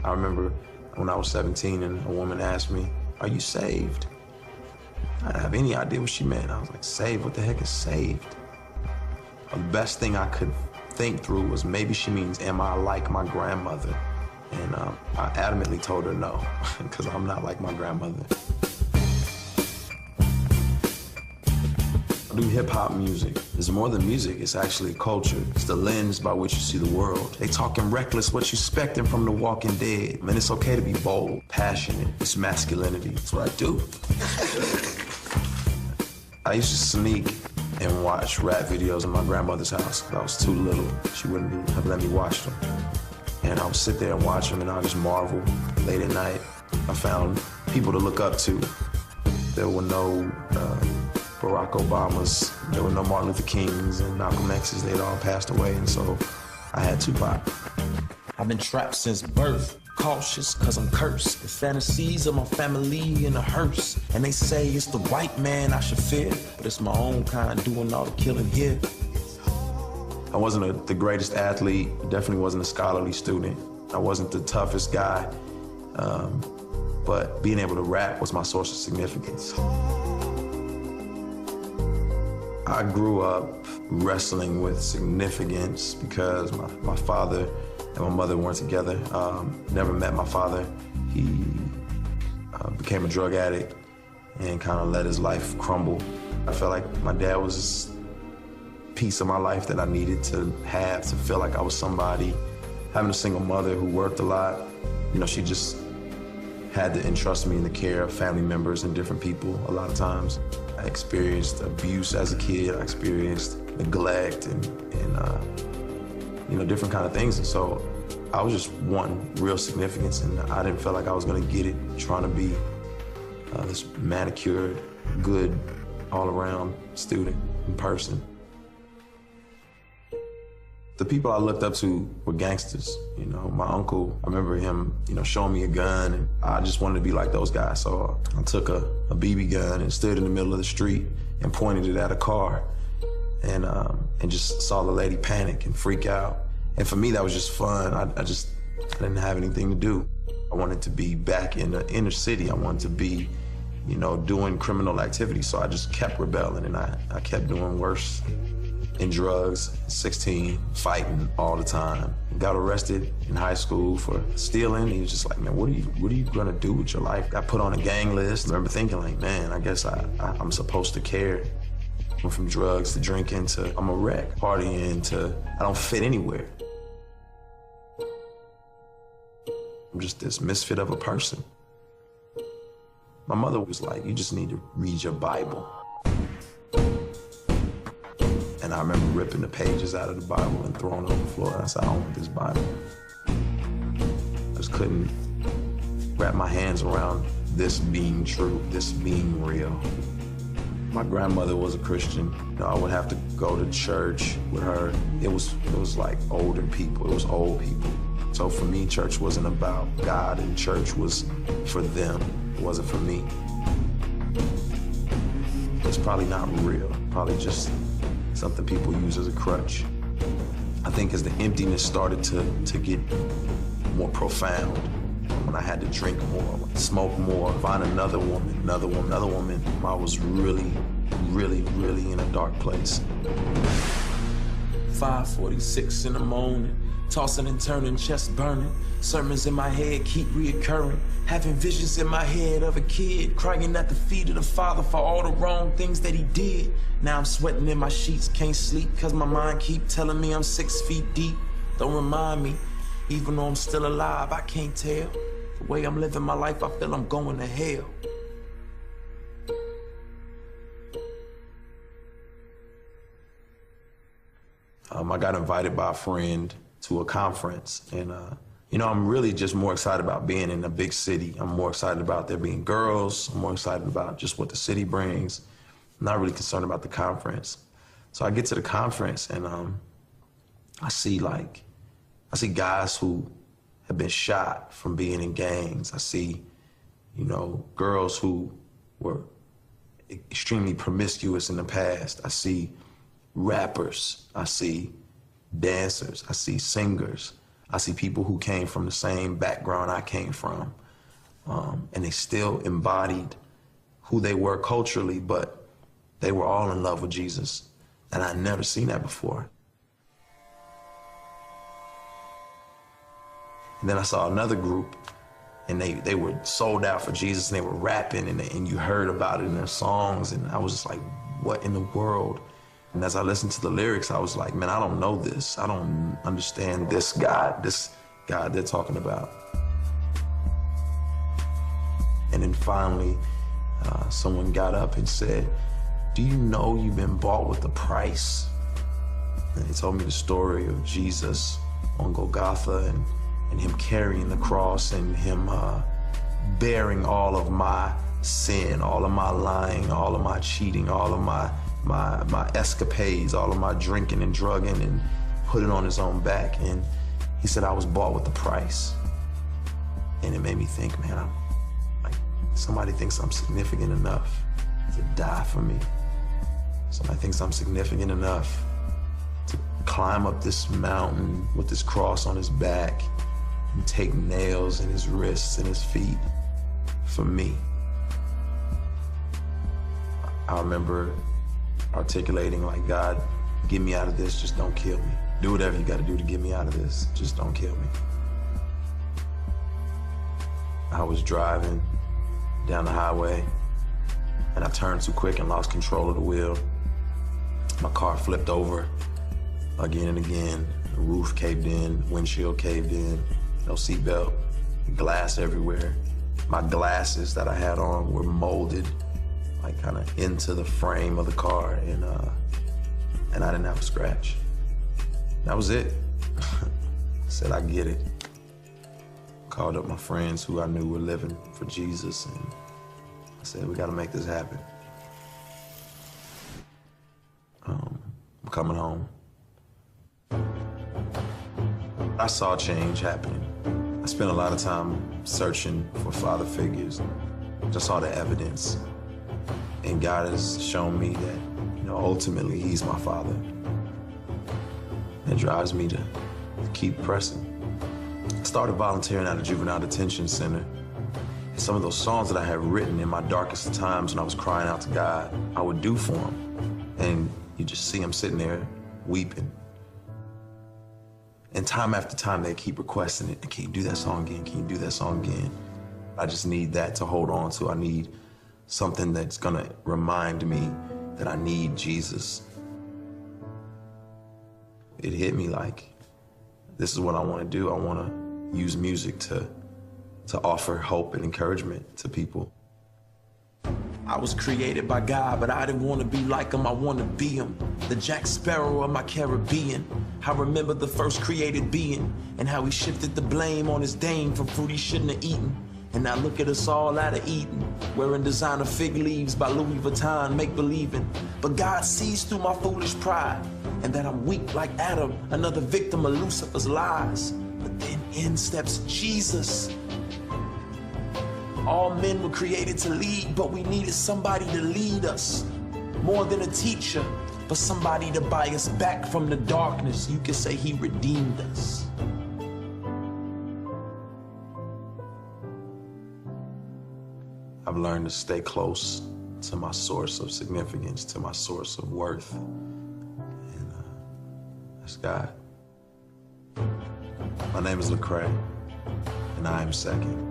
I remember when I was 17 and a woman asked me, "Are you saved?" I didn't have any idea what she meant. I was like, saved? What the heck is saved? The best thing I could think through was maybe she means, am I like my grandmother? And I adamantly told her no, because I'm not like my grandmother. I do hip-hop music. It's more than music, it's actually culture. It's the lens by which you see the world. They talking reckless, what you expecting from the walking dead. Man, it's okay to be bold, passionate. It's masculinity. That's what I do. I used to sneak and watch rap videos in my grandmother's house. I was too little. She wouldn't have let me watch them. And I would sit there and watch them, and I would just marvel. Late at night, I found people to look up to. There were no Barack Obamas, there were no Martin Luther Kings and Malcolm X's. They'd all passed away, and so I had Tupac. I've been trapped since birth. Cautious, cause I'm cursed. The fantasies of my family in a hearse. And they say it's the white man I should fear, but it's my own kind doing all the killing here. I wasn't the greatest athlete, definitely wasn't a scholarly student. I wasn't the toughest guy, but being able to rap was my source of significance. I grew up wrestling with significance because my father and my mother weren't together. Never met my father. He became a drug addict and kind of let his life crumble. I felt like my dad was this piece of my life that I needed to have to feel like I was somebody. Having a single mother who worked a lot, you know, she just had to entrust me in the care of family members and different people a lot of times. I experienced abuse as a kid. I experienced neglect and you know, different kind of things. And so I was just wanting real significance, and I didn't feel like I was gonna get it trying to be this manicured, good, all-around student and person. The people I looked up to were gangsters. You know, my uncle, I remember him, you know, showing me a gun, and I just wanted to be like those guys. So I took a BB gun and stood in the middle of the street and pointed it at a car, and just saw the lady panic and freak out. And for me, that was just fun. I didn't have anything to do. I wanted to be back in the inner city. I wanted to be, you know, doing criminal activity. So I just kept rebelling, and I kept doing worse. In drugs, 16, fighting all the time. Got arrested in high school for stealing. He was just like, man, what are you gonna do with your life? Got put on a gang list. I remember thinking like, man, I guess I'm supposed to care. Went from drugs to drinking to I'm a wreck, partying to I don't fit anywhere. I'm just this misfit of a person. My mother was like, you just need to read your Bible. And I remember ripping the pages out of the Bible and throwing it on the floor. And I said, I don't want this Bible. I just couldn't wrap my hands around this being true, this being real. My grandmother was a Christian. You know, I would have to go to church with her. It was like older people, it was old people. So for me, church wasn't about God, and church was for them. It wasn't for me. It's probably not real, probably just something people use as a crutch. I think as the emptiness started to get more profound, when I had to drink more, smoke more, find another woman, I was really, really, really in a dark place. 5:46 in the morning, tossing and turning, chest burning. Sermons in my head keep reoccurring. Having visions in my head of a kid crying at the feet of the Father for all the wrong things that he did. Now I'm sweating in my sheets, can't sleep cause my mind keep telling me I'm 6 feet deep. Don't remind me, even though I'm still alive, I can't tell. The way I'm living my life, I feel I'm going to hell. I got invited by a friend to a conference, and you know, I'm really just more excited about being in a big city. I'm more excited about there being girls. I'm more excited about just what the city brings. I'm not really concerned about the conference. So I get to the conference, and I see guys who have been shot from being in gangs. I see, you know, girls who were extremely promiscuous in the past. I see rappers, I see dancers, I see singers, I see people who came from the same background I came from, and they still embodied who they were culturally, but they were all in love with Jesus. And I'd never seen that before. And then I saw another group, and they were sold out for Jesus, and they were rapping, and you heard about it in their songs, and I was just like, what in the world? And as I listened to the lyrics, I was like, man, I don't know this. I don't understand this God they're talking about. And then finally, someone got up and said, do you know you've been bought with a price? And he told me the story of Jesus on Golgotha and him carrying the cross and him bearing all of my sin, all of my lying, all of my cheating, all of my escapades, all of my drinking and drugging, and put it on his own back. And he said, I was bought with a price. And it made me think, man, somebody thinks I'm significant enough to die for me. Somebody thinks I'm significant enough to climb up this mountain with this cross on his back and take nails in his wrists and his feet for me. I remember articulating like, God, get me out of this, just don't kill me. Do whatever you gotta do to get me out of this, just don't kill me. I was driving down the highway and I turned too quick and lost control of the wheel. My car flipped over again and again. The roof caved in, windshield caved in, no seatbelt, glass everywhere. My glasses that I had on were molded like kind of into the frame of the car, and I didn't have a scratch. That was it. I said, I get it. Called up my friends who I knew were living for Jesus, and I said, we gotta make this happen. I'm coming home. I saw change happening. I spent a lot of time searching for father figures. I saw the evidence. And God has shown me that, ultimately He's my father. It drives me to keep pressing. I started volunteering at a juvenile detention center. And some of those songs that I had written in my darkest times when I was crying out to God, I would do for Him. And you just see Him sitting there weeping. And time after time, they keep requesting it. Can you do that song again? Can you do that song again? I just need that to hold on to. I need something that's gonna remind me that I need Jesus. It hit me like, this is what I wanna do. I wanna use music to offer hope and encouragement to people. I was created by God, but I didn't want to be like Him, I want to be Him. The Jack Sparrow of my Caribbean. I remember the first created being and how He shifted the blame on His dame for fruit He shouldn't have eaten. And now look at us all out of Eden, wearing designer fig leaves by Louis Vuitton, make-believing. But God sees through my foolish pride, and that I'm weak like Adam, another victim of Lucifer's lies. But then in steps Jesus. All men were created to lead, but we needed somebody to lead us. More than a teacher, but somebody to buy us back from the darkness. You could say He redeemed us. I've learned to stay close to my source of significance, to my source of worth. And that's God. My name is Lecrae, and I am second.